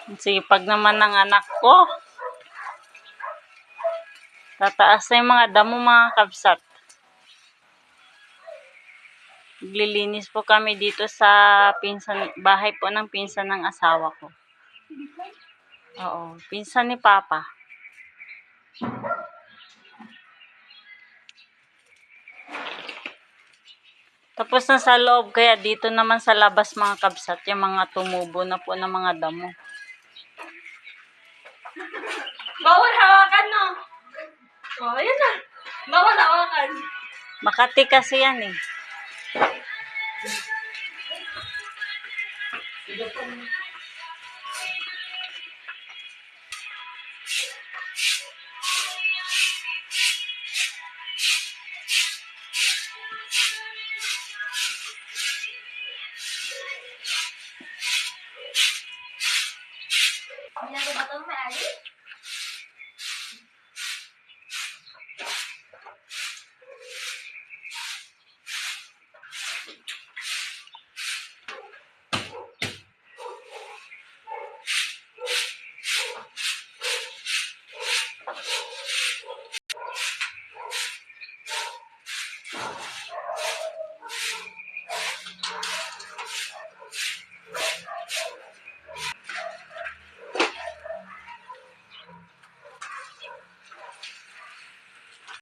Ang sipag naman ng anak ko. Tataas na yung mga damo, mga kabsat. Naglilinis po kami dito sa bahay po ng pinsan ng asawa ko. Oo, pinsan ni Papa. Tapos na sa loob, kaya dito naman sa labas, mga kabsat, yung mga tumubo na po ng mga damo. Bawal hawakan, no? Oh, ayan na. Bawal hawakan. Makati kasi yan eh.